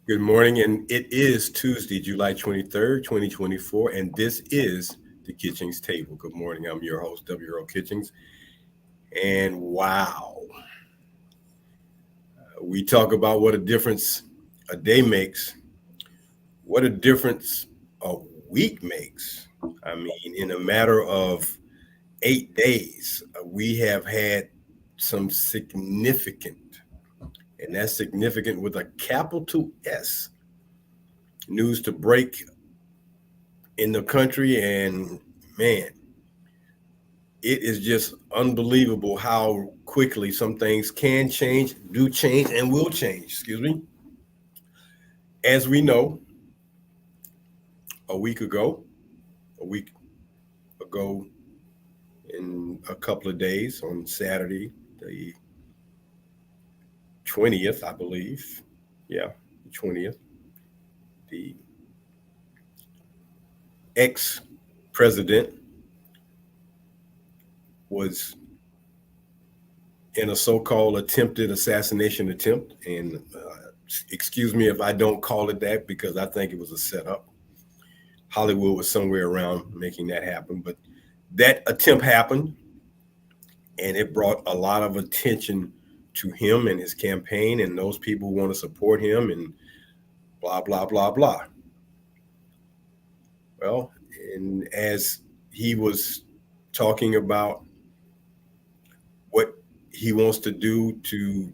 Good morning, and it is Tuesday, July 23rd, 2024, and this is the Kitchings Table. Good morning, I'm your host, W. Earl Kitchings, and wow, we talk about what a difference a day makes, what a difference a week makes. I mean, in a matter of 8 days, we have had some significant, and that's significant with a capital S, news to break in the country, and man, it is just unbelievable how quickly some things can change, do change, and will change. Excuse me. As we know, a week ago, a week ago, in a couple of days on Saturday, the 20th, I believe. Yeah, the 20th, the ex president was in a so called attempted assassination attempt. And excuse me if I don't call it that because I think it was a setup. Hollywood was somewhere around making that happen. But that attempt happened, and it brought a lot of attention to him and his campaign and those people who want to support him and blah, blah, blah, blah. Well, and as he was talking about what he wants to do to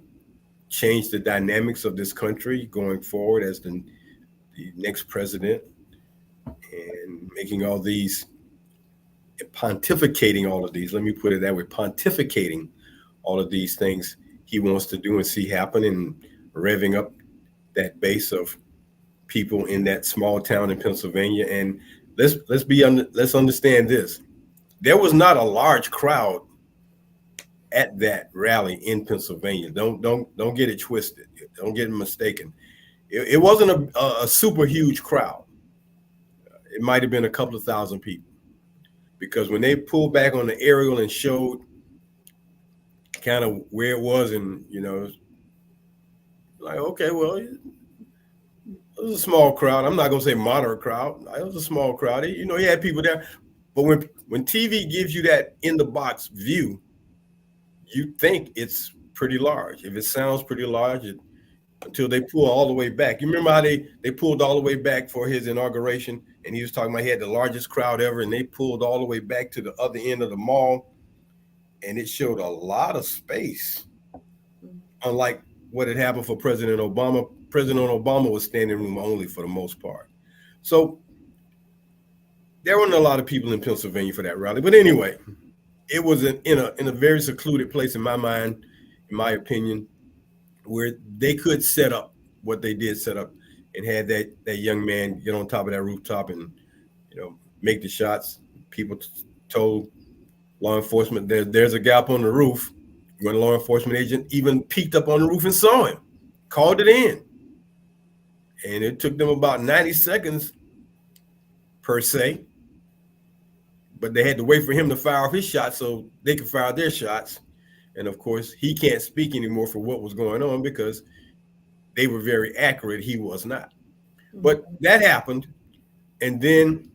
change the dynamics of this country going forward as the next president and making all these pontificating all of these, let me put it that way, pontificating all of these things he wants to do and see happen and revving up that base of people in that small town in Pennsylvania. And let's understand this. There was not a large crowd at that rally in Pennsylvania. Don't get it twisted. Don't get it mistaken. It wasn't a super huge crowd. It might have been a couple of thousand people because when they pulled back on the aerial and showed kind of where it was, and like, okay, well, it was a small crowd. I'm not gonna say moderate crowd. It was a small crowd. He had people there, but when TV gives you that in the box view, you think it's pretty large. If it sounds pretty large, until they pull all the way back. You remember how they pulled all the way back for his inauguration, and he was talking about he had the largest crowd ever, and they pulled all the way back to the other end of the mall, and it showed a lot of space. Unlike what had happened for President Obama, President Obama was standing room only for the most part. So there weren't a lot of people in Pennsylvania for that rally. But anyway, it was in a very secluded place in my mind, in my opinion, where they could set up what they did set up and had that young man get on top of that rooftop and make the shots. People told law enforcement there's a gap on the roof. When a law enforcement agent even peeked up on the roof and saw him, called it in. And it took them about 90 seconds per se, but they had to wait for him to fire off his shots so they could fire their shots. And of course, he can't speak anymore for what was going on because they were very accurate. He was not. But that happened. And then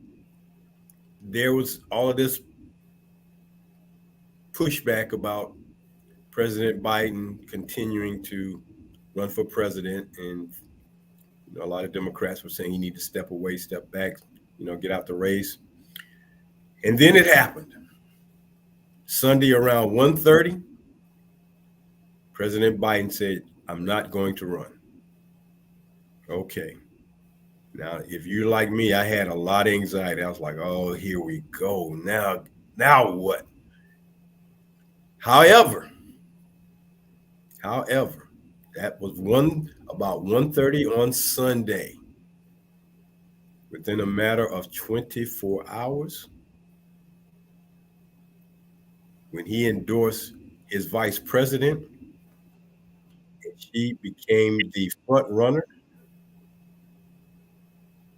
there was all of this pushback about President Biden continuing to run for president. And a lot of Democrats were saying he need to step away, step back, get out the race. And then it happened. Sunday around 1:30, President Biden said, I'm not going to run. Okay. Now, if you're like me, I had a lot of anxiety. I was like, oh, here we go. Now what? However, that was about 1:30 on Sunday. Within a matter of 24 hours, when he endorsed his vice president, and she became the front runner,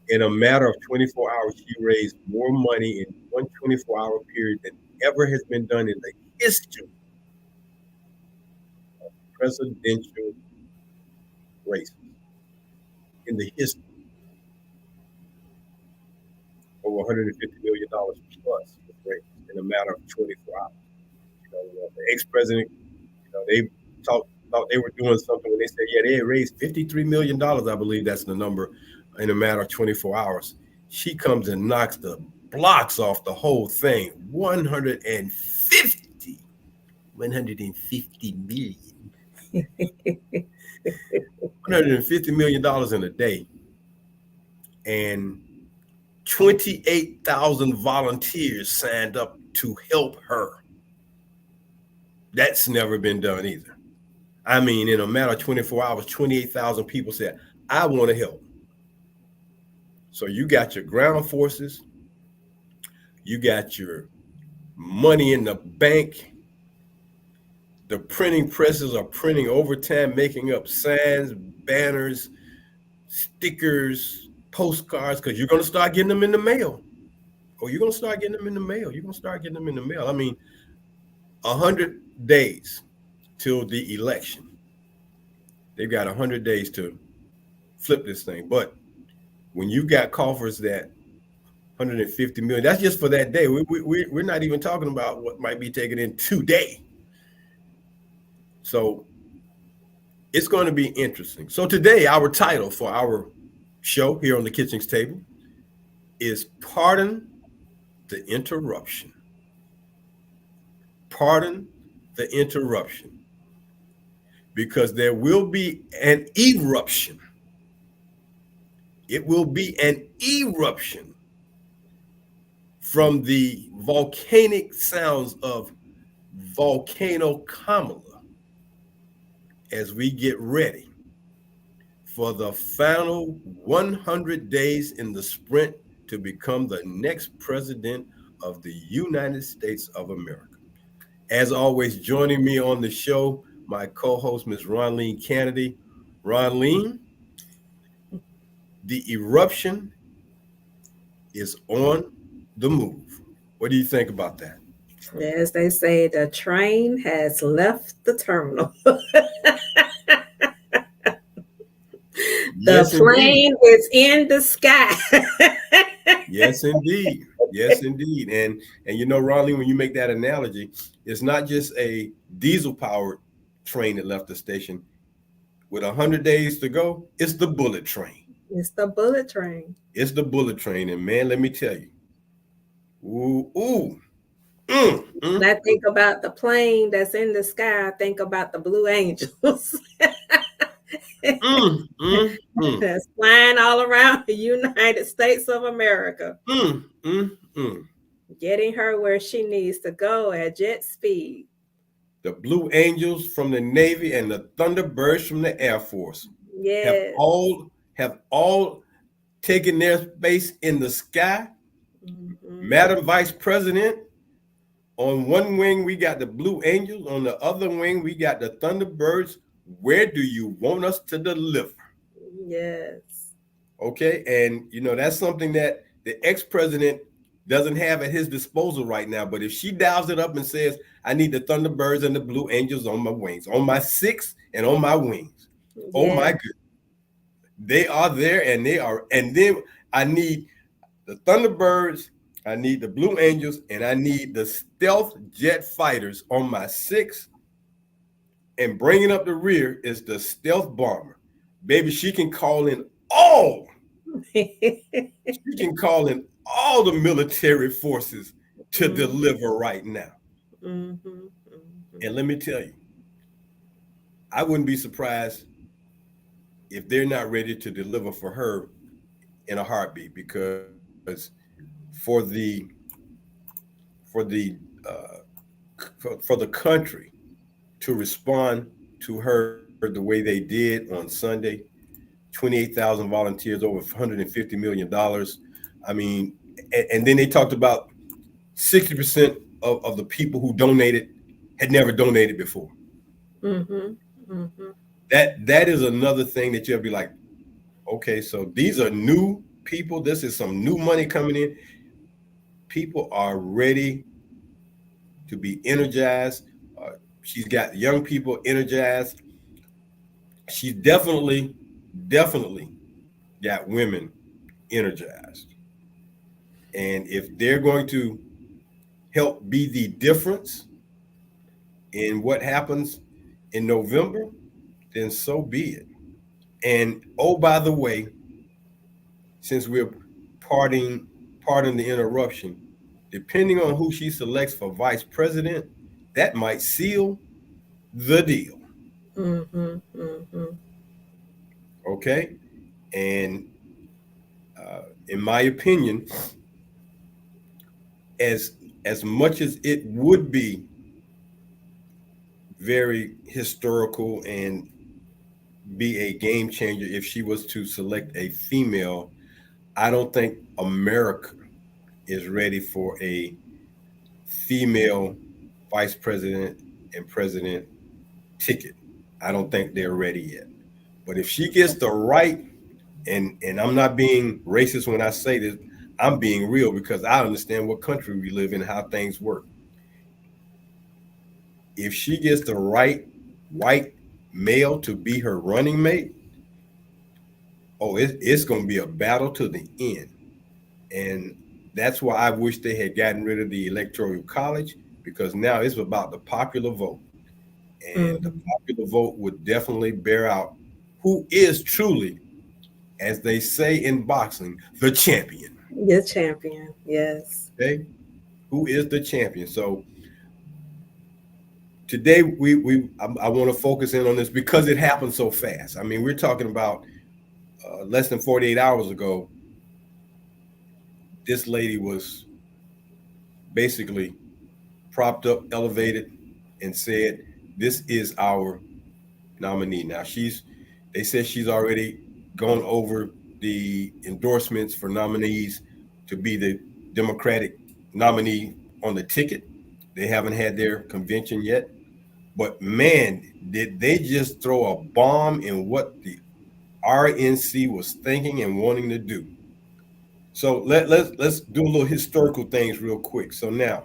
in a matter of 24 hours, she raised more money in one 24-hour period than ever has been done in the history of presidential races. In in the history, over $150 million plus was raised in a matter of 24 hours. The ex-president, they thought they were doing something when they said, yeah, they had raised $53 million. I believe that's the number in a matter of 24 hours. She comes and knocks the blocks off the whole thing. 150 million. $150 million in a day. And 28,000 volunteers signed up to help her. That's never been done either. I mean, in a matter of 24 hours, 28,000 people said, I want to help. So you got your ground forces, you got your money in the bank. The printing presses are printing overtime, making up signs, banners, stickers, postcards, because you're going to start getting them in the mail. Oh, you're going to start getting them in the mail. You're going to start getting them in the mail. I mean, 100 days till the election. They've got 100 days to flip this thing. But when you got coffers that 150 million, that's just for that day. We're not even talking about what might be taken in today. So it's going to be interesting. So today, our title for our show here on the Kitchings Table is Pardon the Interruption. Pardon the interruption. Because there will be an eruption. It will be an eruption from the volcanic sounds of Volcano Kamala as we get ready for the final 100 days in the sprint to become the next president of the United States of America. As always, joining me on the show, my co-host, Ms. Ronline Cannady. Ronline, the eruption is on the move. What do you think about that? As they say, the train has left the terminal. The Yes, indeed. plane is in the sky. Yes, indeed. Yes, indeed. And Ronnie, when you make that analogy, it's not just a diesel-powered train that left the station. With 100 days to go, it's the bullet train. It's the bullet train. It's the bullet train. And man, let me tell you, ooh, mm, When mm, I think about the plane that's in the sky, I think about the Blue Angels mm, mm, mm, that's flying all around the United States of America, mm, mm, mm. getting her where she needs to go at jet speed. The Blue Angels from the Navy and the Thunderbirds from the Air Force have Yes. all have all taken their space in the sky. Mm-hmm. Madam Vice President, on one wing we got the Blue Angels, on the other wing we got the Thunderbirds. Where do you want us to deliver? Yes. Okay, and that's something that the ex-president doesn't have at his disposal right now. But if she dials it up and says, I need the Thunderbirds and the Blue Angels on my wings, on my six and on my wings. Oh my Yes. goodness. They are there and they are. And then I need the Thunderbirds, I need the Blue Angels, and I need the stealth jet fighters on my six. And bringing up the rear is the stealth bomber. Baby, she can call in all. She can call in all the military forces to deliver right now. Mm-hmm. Mm-hmm. And let me tell you, I wouldn't be surprised if they're not ready to deliver for her in a heartbeat, because for the for the for the country to respond to her the way they did on Sunday, 28,000 volunteers, over $150 million. I mean, and then they talked about 60% of the people who donated had never donated before. Mm-hmm. Mm-hmm. That is another thing that you'll be like, okay, so these are new people. This is some new money coming in. People are ready to be energized. She's got young people energized. She's definitely got women energized. And if they're going to help be the difference in what happens in November, then so be it. And oh, by the way, since we're parting, pardon the interruption, depending on who she selects for vice president, that might seal the deal. Mm-hmm. Mm-hmm. Okay. And in my opinion, as as much as it would be very historical and be a game changer if she was to select a female, I don't think America is ready for a female vice president and president ticket. I don't think they're ready yet. But if she gets the right, and I'm not being racist when I say this, I'm being real because I understand what country we live in, how things work. If she gets the right white male to be her running mate, oh, it's going to be a battle to the end. And that's why I wish they had gotten rid of the electoral college, because now it's about the popular vote. And the Mm-hmm. popular vote would definitely bear out who is truly, as they say in boxing, the champion. The champion. Yes. Okay? Who is the champion? So today I want to focus in on this because it happened so fast. I mean, we're talking about less than 48 hours ago. This lady was basically propped up, elevated, and said, "This is our nominee." Now they said she's already gone over the endorsements for nominees to be the Democratic nominee on the ticket. They haven't had their convention yet, but man, did they just throw a bomb in what the RNC was thinking and wanting to do. So let's do a little historical things real quick. So now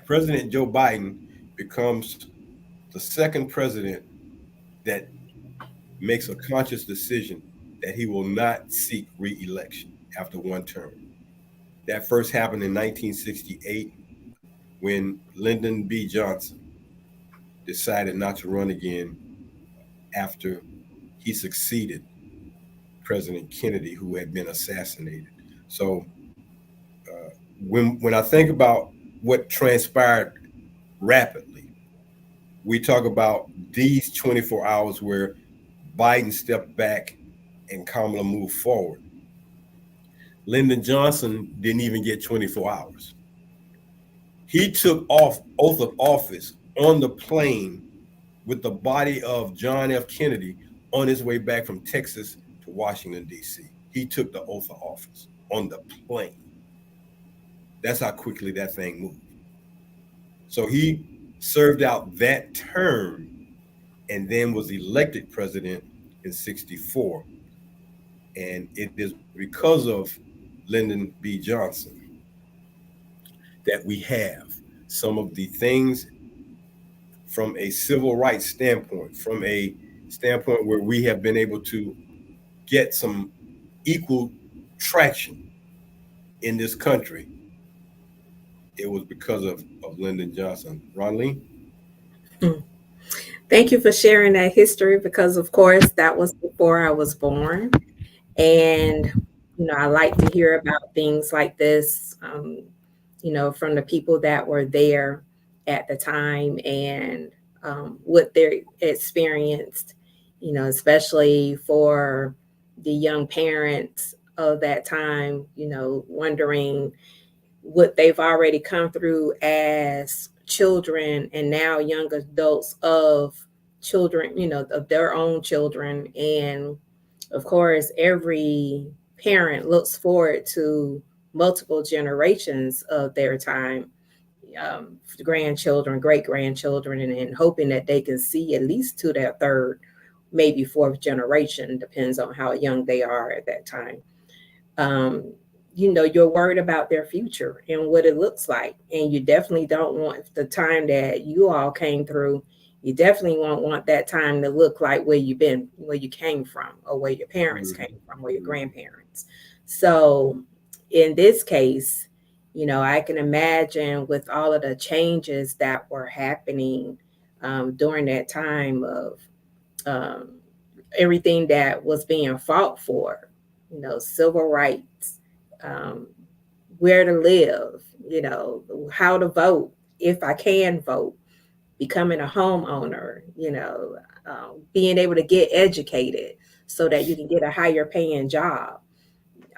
President Joe Biden becomes the second president that makes a conscious decision that he will not seek re-election after one term. That first happened in 1968 when Lyndon B. Johnson decided not to run again after he succeeded President Kennedy, who had been assassinated. So when I think about what transpired rapidly, we talk about these 24 hours where Biden stepped back and Kamala moved forward. Lyndon Johnson didn't even get 24 hours. He took off oath of office on the plane with the body of John F. Kennedy on his way back from Texas to Washington, D.C. He took the oath of office on the plane. That's how quickly that thing moved. So he served out that term and then was elected president in 64. And it is because of Lyndon B. Johnson that we have some of the things from a civil rights standpoint, from a standpoint where we have been able to get some equal traction in this country. It was because of Lyndon Johnson. Ronline? Mm. Thank you for sharing that history because, of course, that was before I was born. And, I like to hear about things like this, from the people that were there at the time and what they experienced, especially for the young parents of that time, wondering what they've already come through as children and now young adults of children, of their own children. And of course, every parent looks forward to multiple generations of their time, grandchildren, great grandchildren, and hoping that they can see at least to their third, maybe fourth generation, depends on how young they are at that time. um, you're worried about their future and what it looks like. And you definitely don't want the time that you all came through, You definitely won't want that time to look like where you've been, where you came from, or where your parents Mhm. came from, or your Mhm. grandparents. So in this case, I can imagine with all of the changes that were happening during that time of um, everything that was being fought for, civil rights, um, where to live, how to vote, if I can vote, becoming a homeowner, being able to get educated so that you can get a higher paying job.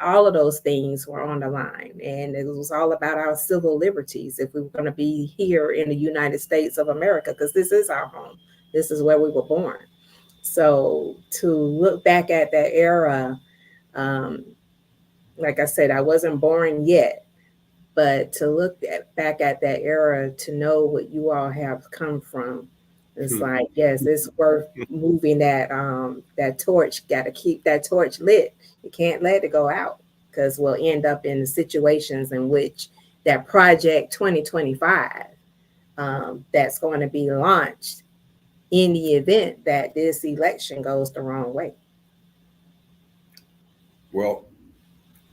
All of those things were on the line. And it was all about our civil liberties if we were going to be here in the United States of America, because this is our home. This is where we were born. So to look back at that era, um, like I said, I wasn't born yet, but to back at that era, to know what you all have come from, it's Hmm. like, yes, it's worth moving that torch. Got to keep that torch lit. You can't let it go out, because we'll end up in situations in which that project 2025 that's going to be launched in the event that this election goes the wrong way. Well,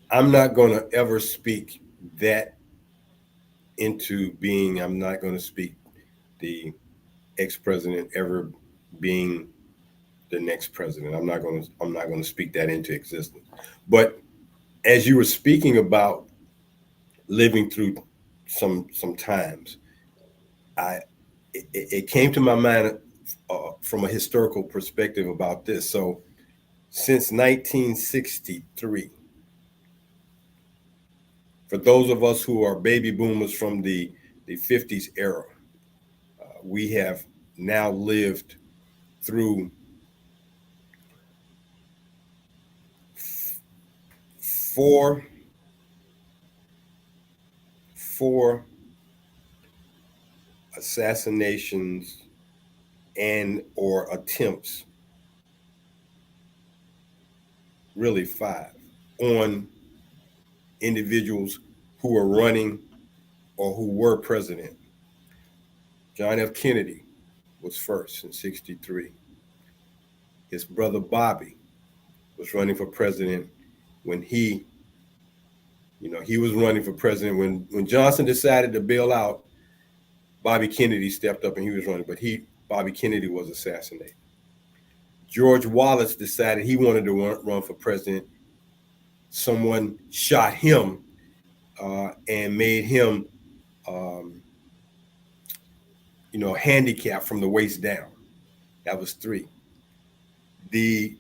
I'm not going to ever speak that into being. I'm not going to speak the ex-president ever being the next president. I'm not going to speak that into existence. But as you were speaking about living through some times, I it came to my mind from a historical perspective about this. So since 1963, for those of us who are baby boomers from the 50s era, we have now lived through four four assassinations and or attempts, really five, on individuals who were running or who were president. John F. Kennedy was first in 63. His brother Bobby was running for president when he was running for president when Johnson decided to bail out. Bobby Kennedy stepped up and he was running, but Bobby Kennedy was assassinated. George Wallace decided he wanted to run for president. Someone shot him and made him, um, handicapped from the waist down. That was three. The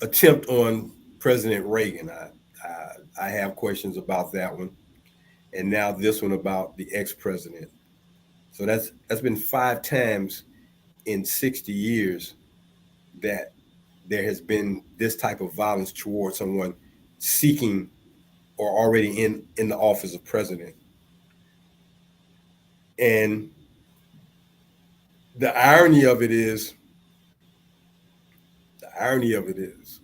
attempt on President Reagan, I have questions about that one, and now this one about the ex-president. So that's been five times in 60 years that there has been this type of violence towards someone seeking or already in the office of president. And the irony of it is, the irony of it is,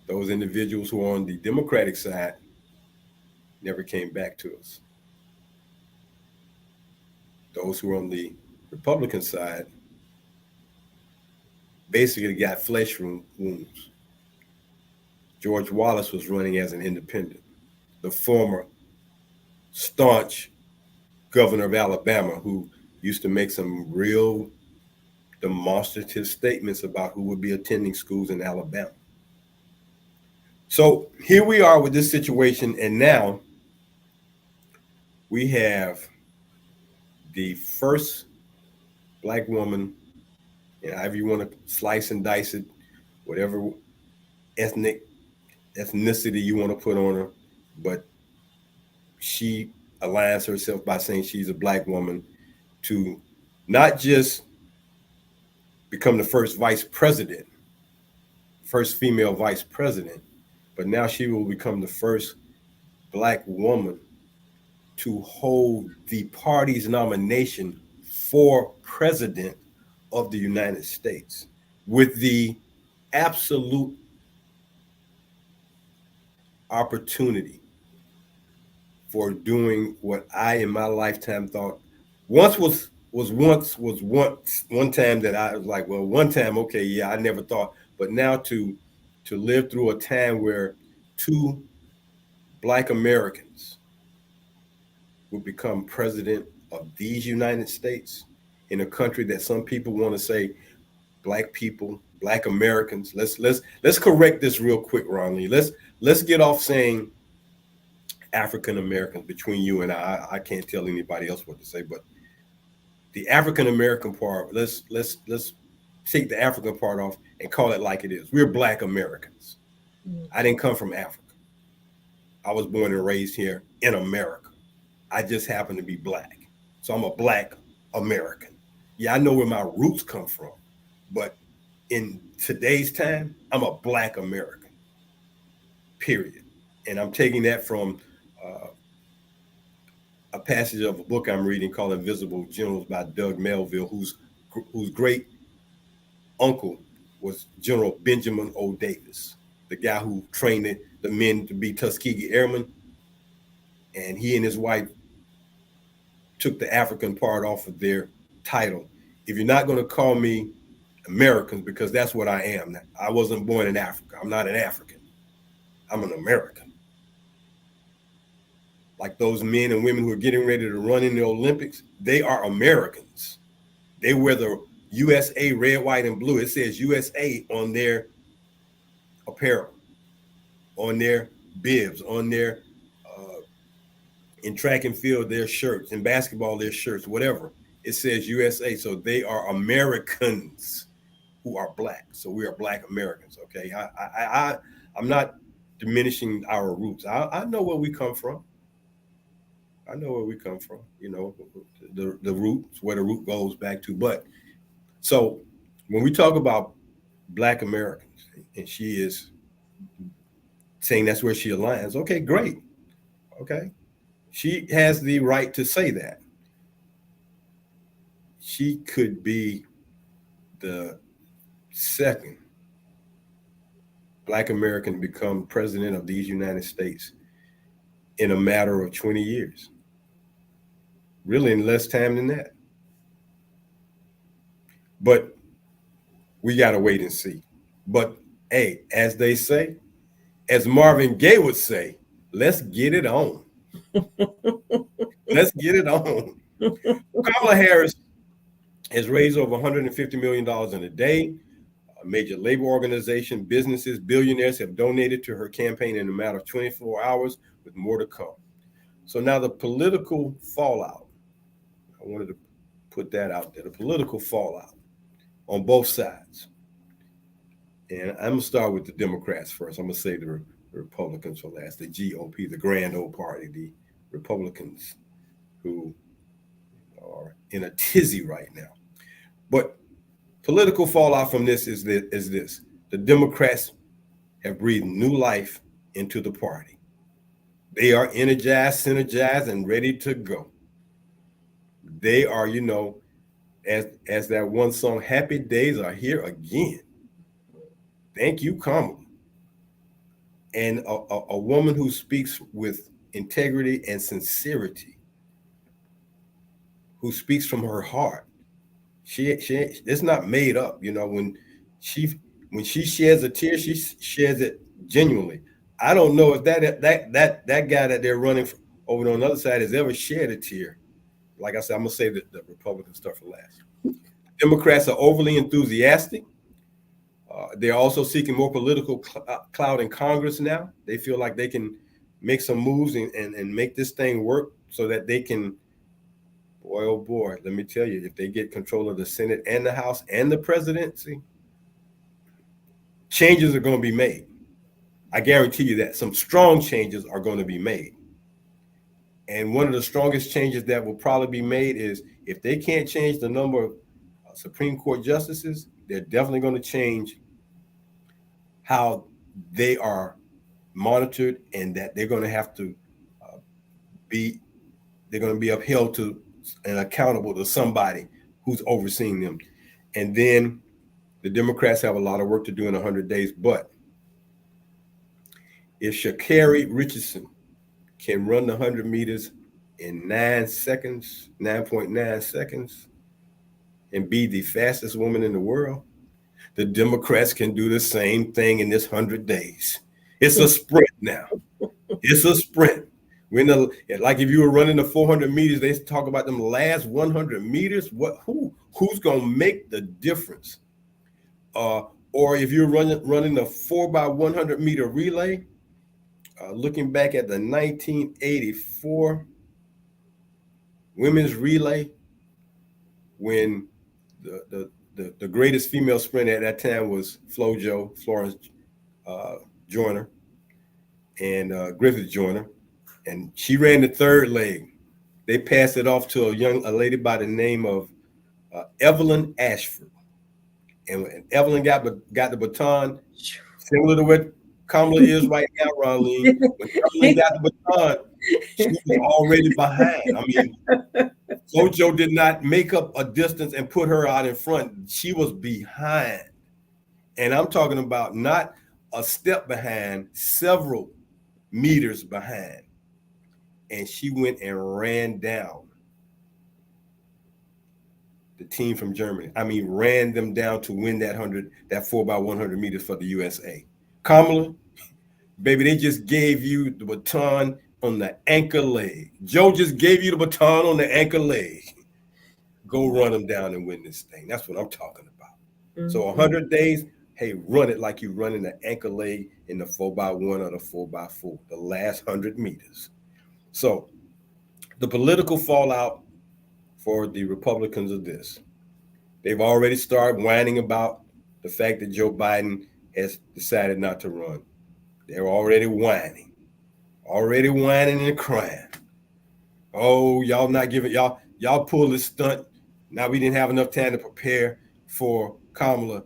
those individuals who are on the Democratic side never came back to us. Those who are on the Republican side basically got flesh wounds. George Wallace was running as an independent. The former staunch governor of Alabama, who used to make some real demonstrative statements about who would be attending schools in Alabama. So here we are with this situation, and now we have the first black woman, and however you want to slice and dice it, whatever ethnic ethnicity you want to put on her, but she aligns herself by saying she's a black woman to not just become the first vice president, first female vice president, but now she will become the first black woman to hold the party's nomination for president of the United States with the absolute opportunity for doing what I in my lifetime thought once one time that I was like, well, one time, okay, yeah, I never thought, but now to live through a time where two black Americans would become president of these United States in a country that some people want to say black people, black Americans. Let's correct this real quick, Ronnie. Let's get off saying African Americans between you and I can't tell anybody else what to say, but the African American part, let's take the African part off and call it like it is. We're black Americans. I didn't come from Africa. I was born and raised here in America. I just happen to be black. So I'm a black American. Yeah, I know where my roots come from, but in today's time, I'm a black American, period. And I'm taking that from uh, a passage of a book I'm reading called Invisible Generals by Doug Melville, whose great uncle was General Benjamin O. Davis, the guy who trained the men to be Tuskegee Airmen. And he and his wife took the African part off of their title. If you're not going to call me Americans, because that's what I am. I wasn't born in Africa. I'm not an African. I'm an American. Like those men and women who are getting ready to run in the Olympics, they are Americans. They wear the USA red, white, and blue. It says USA on their apparel, on their bibs, on their in track and field their shirts, in basketball their shirts, whatever. It says USA. So they are Americans who are black. So we are black Americans. Okay. I'm not diminishing our roots. I know where we come from. I know where we come from, the roots, where the root goes back to. But so when we talk about black Americans, and she is saying that's where she aligns, okay, great. Okay. She has the right to say that. She could be the second black American to become president of these United States in a matter of 20 years. Really, in less time than that. But we got to wait and see. But hey, as they say, as Marvin Gaye would say, let's get it on. Let's get it on. Kamala Harris has raised over $150 million in a day. A major labor organization, businesses, billionaires have donated to her campaign in a matter of 24 hours, with more to come. So now the political fallout, I wanted to put that out there, the political fallout on both sides. And I'm going to start with the Democrats first. I'm going to say the Republicans for last, the GOP, the grand old party, the Republicans who are in a tizzy right now. But political fallout from this is this. The Democrats have breathed new life into the party. They are energized, synergized, and ready to go. They are, as that one song, Happy Days Are Here Again. Thank you, Kamala. And a woman who speaks with integrity and sincerity, who speaks from her heart. She it's not made up, she when she sheds a tear, she sheds it genuinely. I don't know if that guy that they're running over on the other side has ever shed a tear. Like I said, I'm gonna say the Republican stuff for last. Democrats are overly enthusiastic. They're also seeking more political clout in Congress now. They feel like they can make some moves and make this thing work so that they can, boy, oh boy, let me tell you, if they get control of the Senate and the House and the presidency, changes are going to be made. I guarantee you that some strong changes are going to be made. And one of the strongest changes that will probably be made is if they can't change the number of Supreme Court justices, they're definitely going to change how they are monitored, and that they're going to have to be they're going to be upheld to and accountable to somebody who's overseeing them. And then the Democrats have a lot of work to do in 100 days. But if Sha'Carri Richardson can run the 100 meters in 9 seconds, 9.9 seconds, and be the fastest woman in the world, the Democrats can do the same thing in this 100 days. It's a sprint now. It's a sprint. When like if you were running the 400 meters, they talk about them last 100 meters. Who's gonna make the difference? Uh, or if you're running the 4x100 meter relay, looking back at the 1984 women's relay, when the greatest female sprinter at that time was Florence uh, Joyner, and Griffith Joyner, and she ran the third leg. They passed it off to a lady by the name of Evelyn Ashford, and when Evelyn got the baton, similar to what Kamala is right now, Ronline. When Evelyn got the baton, she was already behind. I mean, Flojo did not make up a distance and put her out in front. She was behind. And I'm talking about not a step behind, several meters behind. And she went and ran down the team from Germany. I mean, ran them down to win that 4x100 meters for the USA. Kamala, baby, they just gave you the baton on the anchor leg. Joe just gave you the baton on the anchor leg. Go run them down and win this thing. That's what I'm talking about. Mm-hmm. So 100 days, hey, run it like you're running the anchor leg in the 4x1 or the 4x4, the last 100 meters. So the political fallout for the Republicans of this, they've already started whining about the fact that Joe Biden has decided not to run. They're already whining and crying. Oh, y'all not giving, y'all pull this stunt. Now we didn't have enough time to prepare for Kamala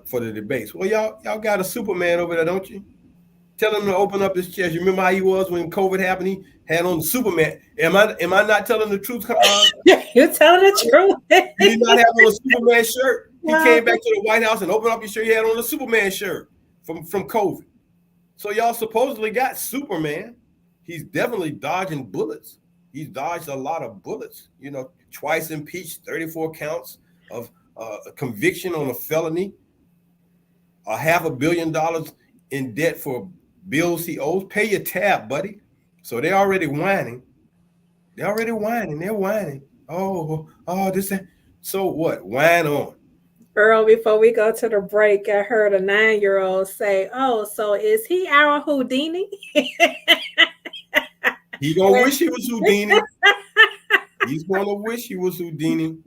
for the debates. Well, y'all got a Superman over there, don't you? Tell him to open up his chest. You remember how he was when COVID happened? He had on the Superman. Am I not telling the truth? You're telling the truth. He did not have on a Superman shirt. He came back to the White House and opened up his shirt. He had on a Superman shirt from COVID. So y'all supposedly got Superman. He's definitely dodging bullets. He's dodged a lot of bullets. You know, twice impeached, 34 counts of a conviction on a felony, $500 million in debt for bills he owes. Pay your tab, buddy. So they're already whining. They're whining. Oh, this. So what? Whine on. Earl, before we go to the break, I heard a 9-year-old say, "Oh, so is he our Houdini?" He gonna wish he was Houdini. He's gonna wish he was Houdini.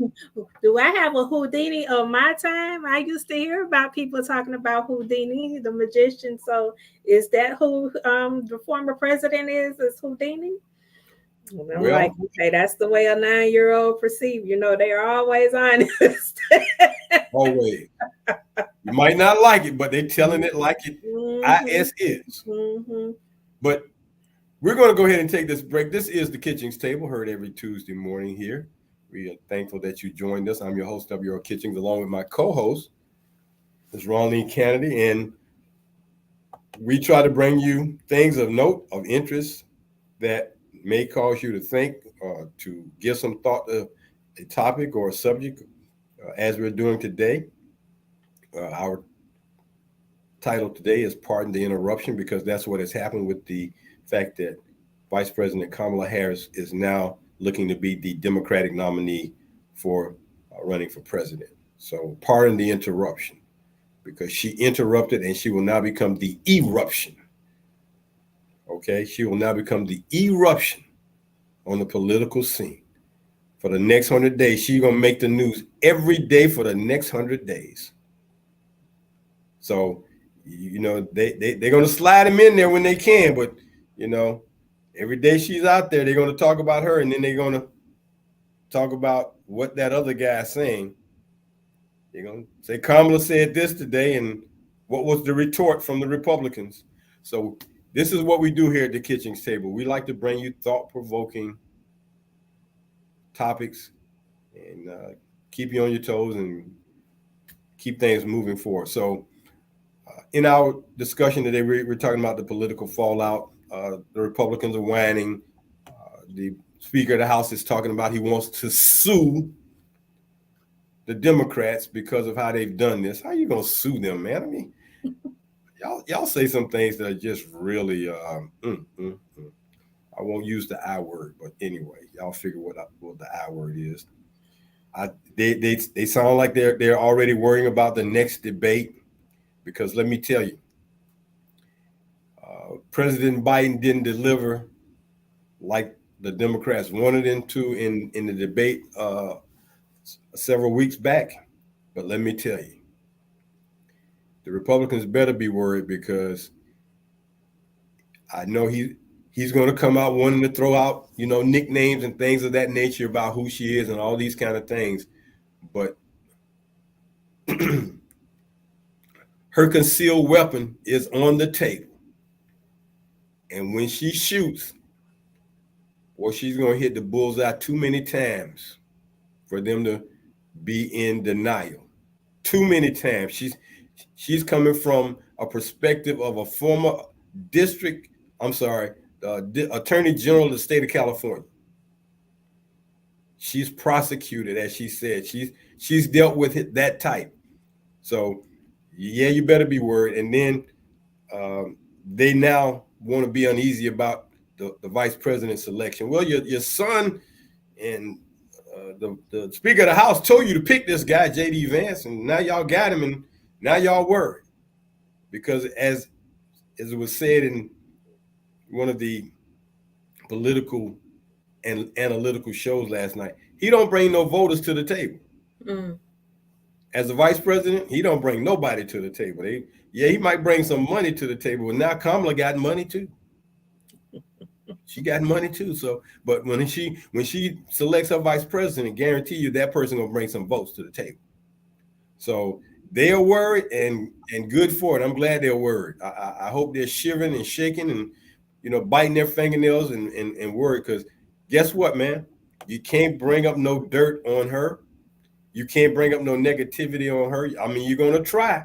Do I have a Houdini of my time? I used to hear about people talking about Houdini, the magician. So is that who the former president is Houdini? And I'm like, okay, that's the way a 9-year-old perceive. You know, they are always honest. Always. You might not like it, but they're telling it like it is. Mm-hmm. But we're going to go ahead and take this break. This is the Kitchings Table, heard every Tuesday morning here. We are thankful that you joined us. I'm your host, W.R. Kitchings, along with my co-host, Ms. Ronline Cannady, and we try to bring you things of note, of interest, that may cause you to think, to give some thought to a topic or a subject, as we're doing today. Our title today is Pardon the Interruption, because that's what has happened with the fact that Vice President Kamala Harris is now looking to be the Democratic nominee for running for president. So pardon the interruption, because she interrupted and she will now become the eruption. Okay, she will now become the eruption on the political scene. For the next 100 days, she's going to make the news every day for the next 100 days. So, you know, they're going to slide him in there when they can, but, you know, every day she's out there, they're going to talk about her, and then they're going to talk about what that other guy's saying. They're going to say, Kamala said this today, and what was the retort from the Republicans? So this is what we do here at the Kitchings Table. We like to bring you thought-provoking topics and keep you on your toes and keep things moving forward. So in our discussion today, we're talking about the political fallout. The Republicans are whining. The Speaker of the House is talking about he wants to sue the Democrats because of how they've done this. How you gonna sue them, man? I mean, y'all say some things that are just really I won't use the I word, but anyway, y'all figure what the I word is. They sound like they're already worrying about the next debate, because let me tell you, President Biden didn't deliver like the Democrats wanted him to in the debate several weeks back. But let me tell you, the Republicans better be worried, because I know he's going to come out wanting to throw out, nicknames and things of that nature about who she is and all these kind of things. But her concealed weapon is on the table. And when she shoots, well, she's going to hit the bullseye too many times for them to be in denial. Too many times. She's coming from a perspective of a former district, Attorney General of the state of California. She's prosecuted, as she said. She's dealt with that type. So, yeah, you better be worried. And then they now want to be uneasy about the vice president's election. Well, your son and the Speaker of the House told you to pick this guy, J.D. Vance, and now y'all got him, and now y'all worried. Because as it was said in one of the political and analytical shows last night, he don't bring no voters to the table. Mm. As a vice president, he don't bring nobody to the table. He might bring some money to the table, and now Kamala got money too. She got money too. So, but when she selects her vice president, guarantee you that person gonna bring some votes to the table. So they are worried, and good for it. I'm glad they're worried. I hope they're shivering and shaking and biting their fingernails and worried, because guess what, man? You can't bring up no dirt on her. You can't bring up no negativity on her. I mean, you're gonna try,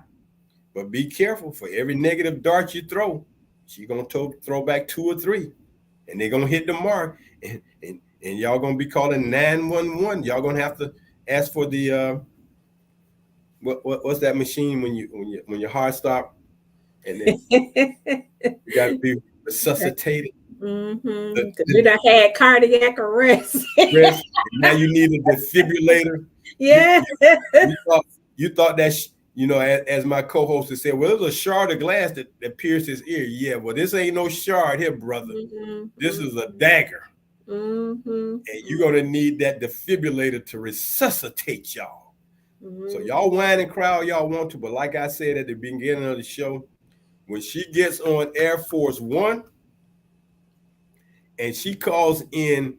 but be careful. For every negative dart you throw, she's gonna throw back 2 or 3, and they're gonna hit the mark, and y'all gonna be calling 911. Y'all gonna have to ask for the what's that machine when your heart stops, and then you got to be resuscitated. Mm-hmm. You done had cardiac arrest. Arrest, and now you need a defibrillator. Yeah. You thought that, as my co-host has said, well, there's a shard of glass that pierced his ear. Yeah, well, this ain't no shard here, brother. Mm-hmm. This is a dagger. Mm-hmm. And you're going to need that defibrillator to resuscitate y'all. Mm-hmm. So y'all whine and cry all y'all want to, but like I said at the beginning of the show, when she gets on Air Force One and she calls in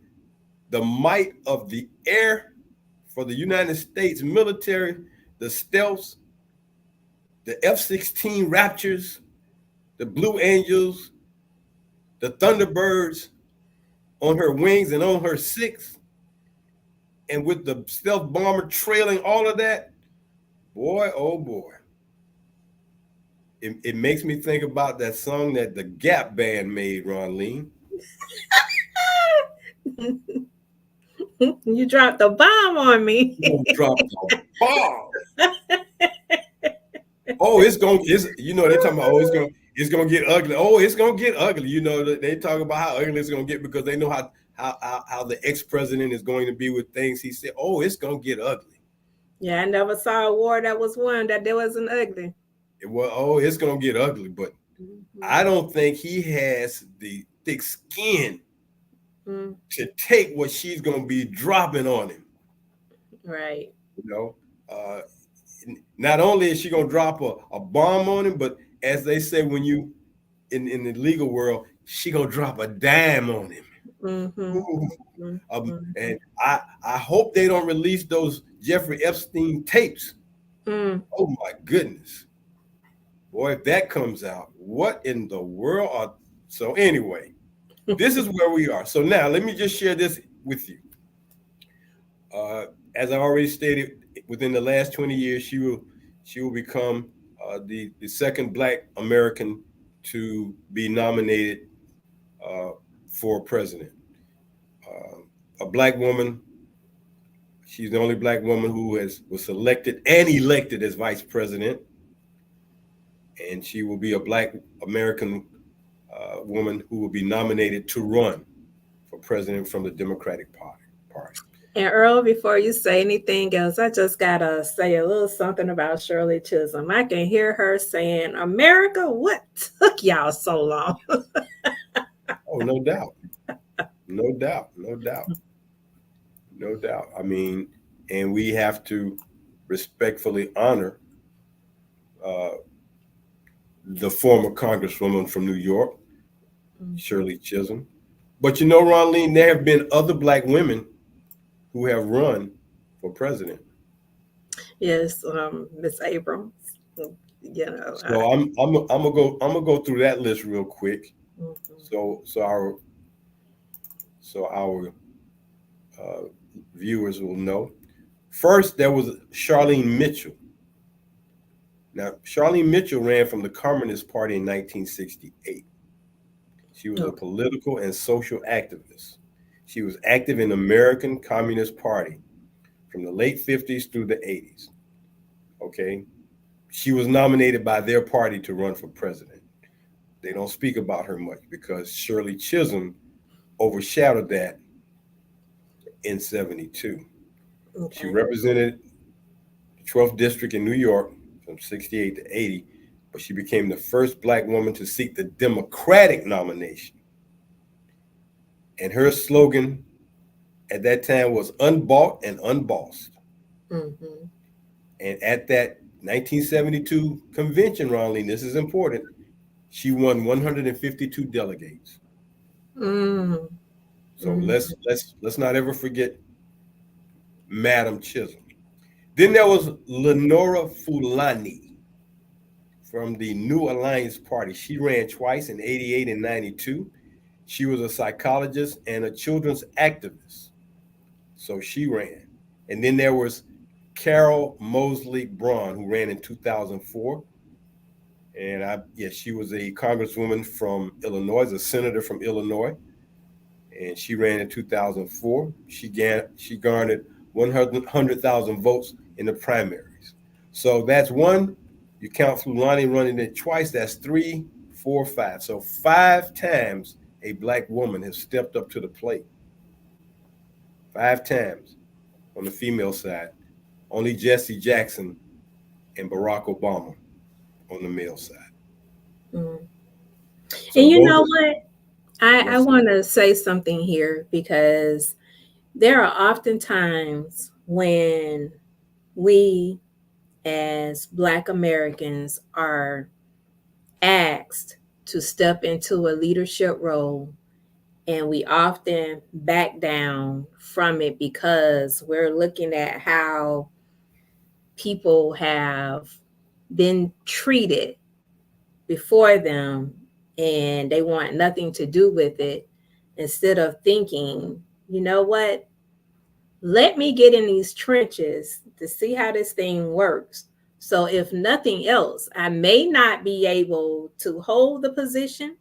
the might of the air for the United States military, the stealths, the F-16 Raptors, the Blue Angels, the Thunderbirds on her wings and on her 6, and with the stealth bomber trailing all of that, boy, oh boy. It makes me think about that song that the Gap Band made, Ronline. You dropped a bomb on me. You dropped a bomb. Oh, they're talking about, it's gonna get ugly. Oh, it's gonna get ugly. They talk about how ugly it's gonna get because they know how the ex-president is going to be with things. He said, oh, it's gonna get ugly. Yeah, I never saw a war that was won that there wasn't ugly. It's gonna get ugly, but I don't think he has the thick skin to take what she's gonna be dropping on him. Right. Not only is she gonna drop a bomb on him, but as they say when you in the legal world, she gonna drop a dime on him. Mm-hmm. And I hope they don't release those Jeffrey Epstein tapes. Oh my goodness. Boy, if that comes out, what in the world so anyway, this is where we are. So now let me just share this with you. As I already stated, within the last 20 years, she will become the second Black American to be nominated for president. a black woman. She's the only black woman who was selected and elected as vice president, and she will be a black American woman who will be nominated to run for president from the Democratic Party. And Earl, before you say anything else, I just gotta say a little something about Shirley Chisholm. I can hear her saying, "America, what took y'all so long?" Oh, no doubt, no doubt, no doubt, no doubt. I mean, and we have to respectfully honor uh, the former Congresswoman from New York, Shirley Chisholm. But Ronline, there have been other black women who have run for president. Yes, Miss Abrams. You know, I, So I'm gonna go through that list real quick. mhm. So our uh, viewers will know. First, there was Charlene Mitchell. Now, Charlene Mitchell ran from the Communist Party in 1968. She was a Okay. political and social activist. She was active in the American Communist Party from the late 50s through the 80s. Okay. She was nominated by their party to run for president. They don't speak about her much because Shirley Chisholm overshadowed that in 72. She Okay. represented the 12th district in New York from 68 to 80, but she became the first black woman to seek the Democratic nomination. And her slogan at that time was unbought and unbossed. Mm-hmm. And at that 1972 convention, Ronline, this is important, she won 152 delegates. Mm-hmm. So let's not ever forget Madam Chisholm. Then there was Lenora Fulani from the New Alliance Party. She ran twice in 88 and 92. She was a psychologist and a children's activist. So she ran. And then there was Carol Mosley Braun, who ran in 2004. And she was a congresswoman from Illinois, a senator from Illinois. And she ran in 2004. She garnered 100,000 votes in the primaries. So that's one. You count Fulani running it twice. That's 3, 4, 5. So 5 times a black woman has stepped up to the plate. 5 times on the female side. Only Jesse Jackson and Barack Obama on the male side. Mm-hmm. And So you those know are what? I yes. want to say something here because there are often times when we as Black Americans are asked to step into a leadership role, and we often back down from it because we're looking at how people have been treated before them and they want nothing to do with it, instead of thinking, you know what, let me get in these trenches to see how this thing works. So, if nothing else, I may not be able to hold the position.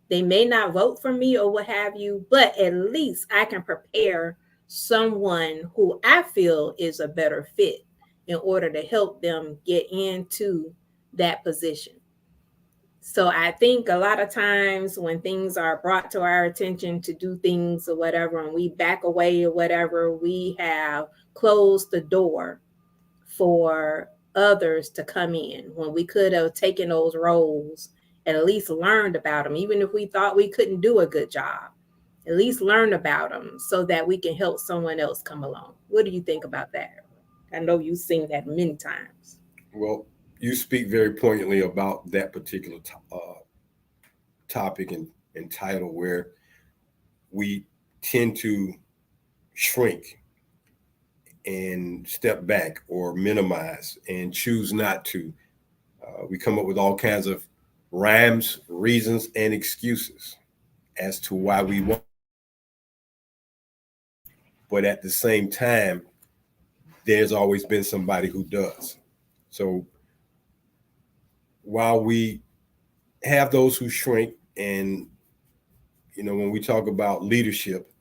They may not vote for me or what have you, but at least I can prepare someone who I feel is a better fit in order to help them get into that position. So I think a lot of times when things are brought to our attention to do things or whatever, and we back away or whatever, we have closed the door for others to come in when we could have taken those roles and at least learned about them, even if we thought we couldn't do a good job. At least learn about them so that we can help someone else come along. What do you think about that? I know you've seen that many times. Well, you speak very poignantly about that particular topic and title where we tend to shrink and step back or minimize and choose not to. We come up with all kinds of rhymes, reasons, and excuses as to why we want. But at the same time, there's always been somebody who does. So while we have those who shrink, and when we talk about leadership,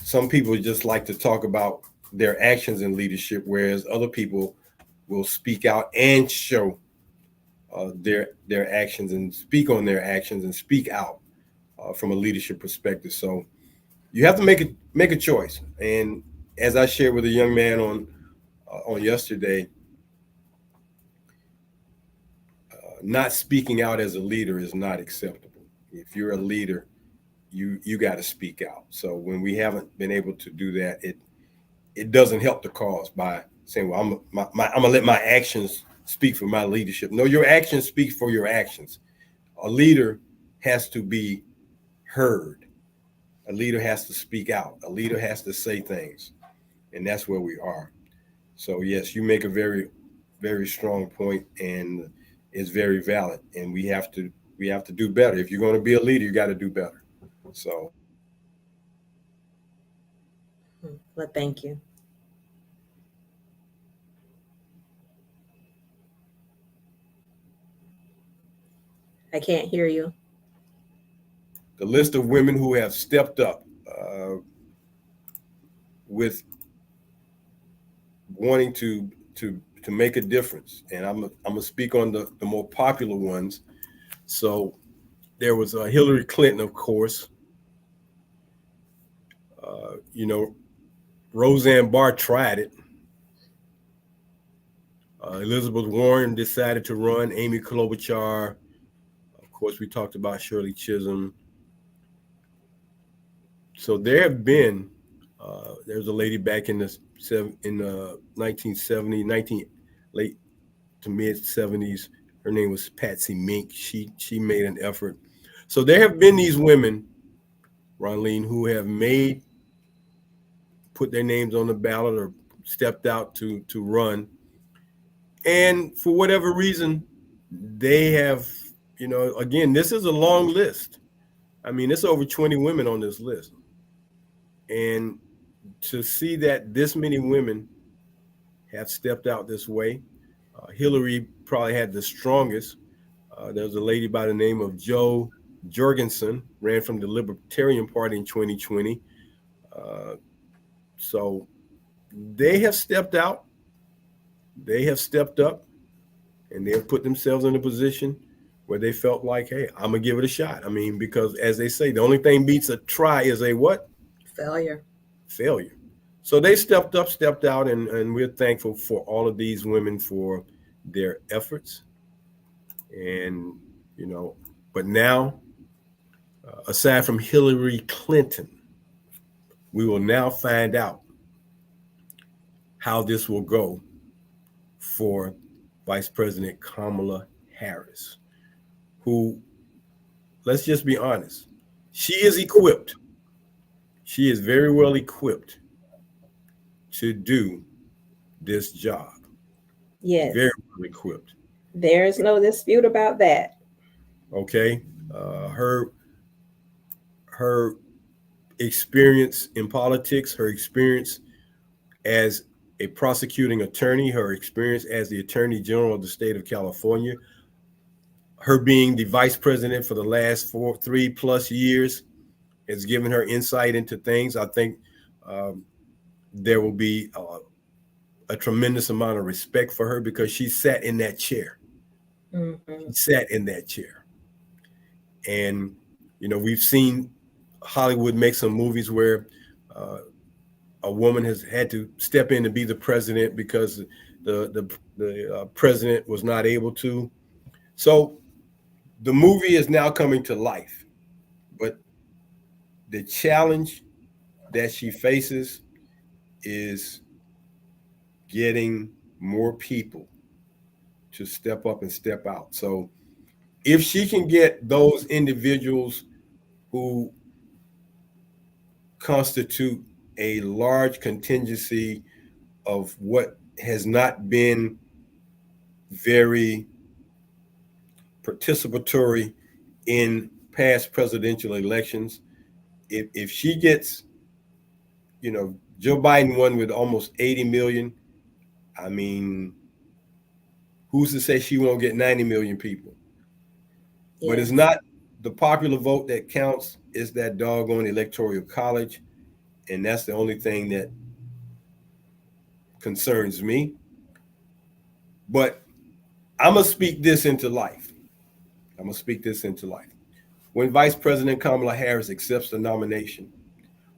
some people just like to talk about their actions in leadership, whereas other people will speak out and show their actions and speak on their actions and speak out from a leadership perspective. So you have to make a choice. And as I shared with a young man on yesterday, not speaking out as a leader is not acceptable. If you're a leader, you got to speak out. So when we haven't been able to do that, it doesn't help the cause by saying, "Well, I'm gonna let my actions speak for my leadership." No, your actions speak for your actions. A leader has to be heard. A leader has to speak out. A leader has to say things, and that's where we are. So yes, you make a very strong point, and it's very valid. And we have to do better. If you're going to be a leader, you got to do better. So Well, thank you. I can't hear you. the list of women who have stepped up with wanting to make a difference, and I'm gonna speak on the more popular ones. So there was Hillary Clinton, of course. You know, Roseanne Barr tried it. Elizabeth Warren decided to run. Amy Klobuchar. Of course, we talked about Shirley Chisholm. So there have been. There's a lady back in the 1970, 19 late to mid 70s. Her name was Patsy Mink. She made an effort. So there have been these women, Ronline, who have put their names on the ballot or stepped out to run, and for whatever reason, they have. Again, this is a long list. I mean, it's over 20 women on this list, and to see that this many women have stepped out this way, Hillary probably had the strongest. There's a lady by the name of Joe Jorgensen, ran from the Libertarian Party in 2020. Uh, so they have stepped out, they have stepped up, and they have put themselves in a position where they felt like, hey, I'm gonna give it a shot. I mean, because as they say, the only thing beats a try is a what? Failure. Failure. So they stepped up, stepped out, and we're thankful for all of these women for their efforts. And you know, but now, aside from Hillary Clinton, we will now find out how this will go for Vice President Kamala Harris, who, let's just be honest, she is equipped. She is very well equipped to do this job. Very Yes. well equipped. There's no dispute about that. Okay, her experience in politics, her experience as a prosecuting attorney, her experience as the Attorney General of the state of California, her being the vice president for the last 3+ years has given her insight into things. I think um, there will be a tremendous amount of respect for her because she sat in that chair. Mm-hmm. She sat in that chair. And, we've seen Hollywood make some movies where uh, a woman has had to step in to be the president because the president was not able to. So the movie is now coming to life, but the challenge that she faces is getting more people to step up and step out. So if she can get those individuals who constitute a large contingency of what has not been very participatory in past presidential elections, if she gets, Joe Biden won with almost 80 million. I mean, who's to say she won't get 90 million people? But it's Yes. not the popular vote that counts, it's that doggone electoral college. And that's the only thing that concerns me. But I'm going to speak this into life. I'm going to speak this into life. When Vice President Kamala Harris accepts the nomination,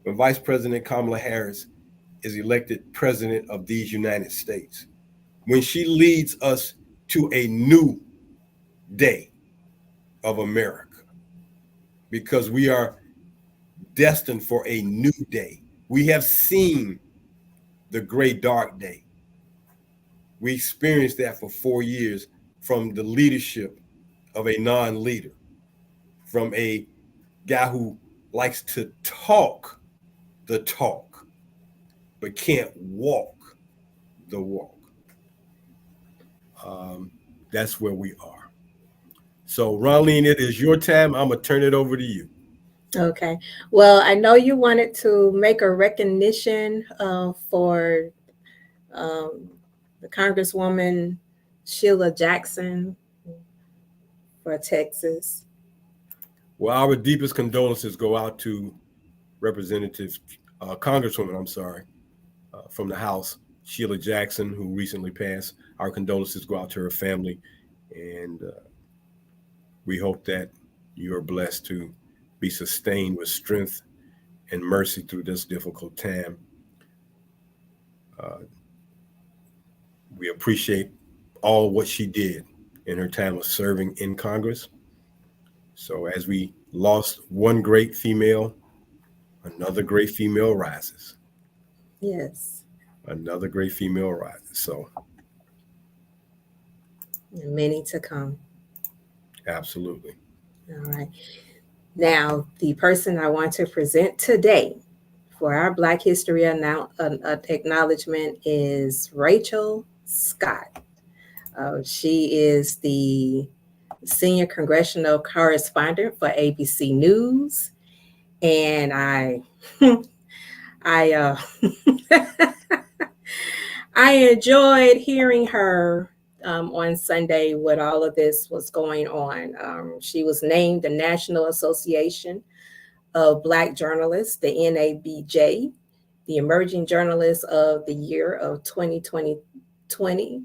when Vice President Kamala Harris is elected President of these United States, when she leads us to a new day of America, because we are destined for a new day. We have seen the great dark day. We experienced that for 4 years from the leadership of a non leader, from a guy who likes to talk the talk, but can't walk the walk. Um, that's where we are. So, Ronline, it is your time. I'm going to turn it over to you. Okay. Well, I know you wanted to make a recognition for um, the Congresswoman Sheila Jackson for Texas. Well, our deepest condolences go out to Representative, Congresswoman, I'm sorry, from the House, Sheila Jackson, who recently passed. Our condolences go out to her family, and we hope that you are blessed to be sustained with strength and mercy through this difficult time. Uh, we appreciate all what she did in her time of serving in Congress. So, as we lost one great female, another great female rises. Yes. Another great female rises. So, And many to come. absolutely. All right. Now, the person I want to present today for our Black History acknowledgement is Rachel Scott. She is the senior congressional correspondent for ABC News, and I I enjoyed hearing her on Sunday what all of this was going on. She was named the National Association of Black Journalists, the NABJ, the Emerging Journalist of the Year of 2020.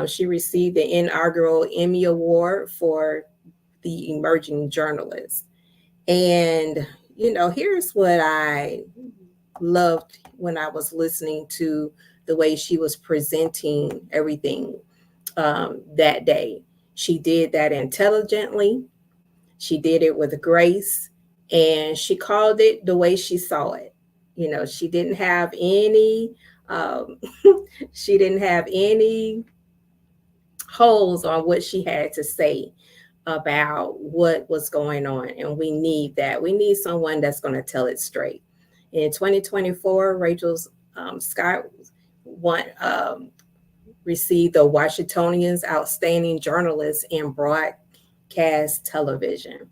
She received the inaugural Emmy Award for the Emerging Journalist. And, here's what I loved when I was listening to the way she was presenting everything that day. She did that intelligently. She did it with grace, and she called it the way she saw it. She didn't have any um, she didn't have any holes on what she had to say about what was going on, and we need that. We need someone that's going to tell it straight. In 2024, Rachel's Scott won, received the Washingtonian's Outstanding Journalist in Broadcast Television,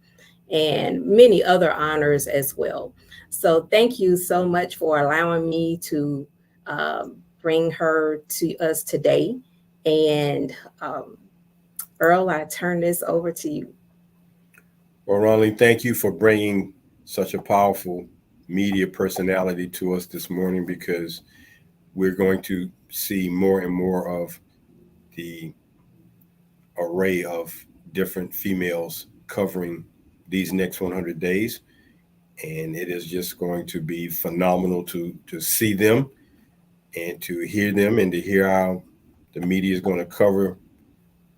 and many other honors as well. So thank you so much for allowing me to bring her to us today. And Earl, I turn this over to you. Well, Ronnie, thank you for bringing such a powerful media personality to us this morning, because we're going to see more and more of the array of different females covering these next 100 days. And it is just going to be phenomenal to see them and to hear them, and to hear how the media is going to cover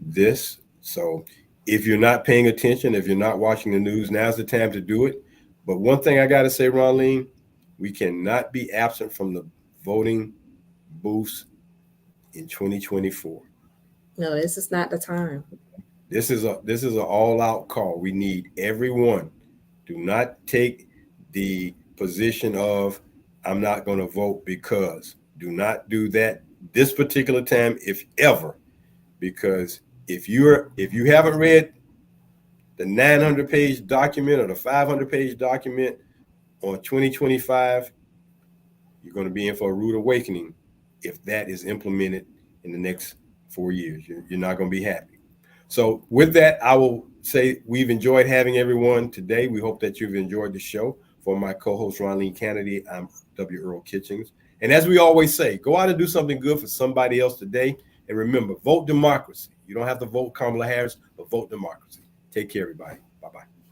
this. So if you're not paying attention, if you're not watching the news, now's the time to do it. But one thing I got to say, Ronline, we cannot be absent from the voting booths in 2024. No, this is not the time. This is an all out call. We need everyone. Do not take the position of I'm not going to vote because. Do not do that this particular time, if ever, because if you haven't read the 900-page document or the 500-page document on 2025, you're going to be in for a rude awakening if that is implemented in the next 4 years. You're not going to be happy. So with that, I will say we've enjoyed having everyone today. We hope that you've enjoyed the show. For my co-host Ronline Cannady, I'm W. Earl Kitchings. And as we always say, go out and do something good for somebody else today. And remember, vote democracy. You don't have to vote Kamala Harris, but vote democracy. Take care, everybody. Bye-bye.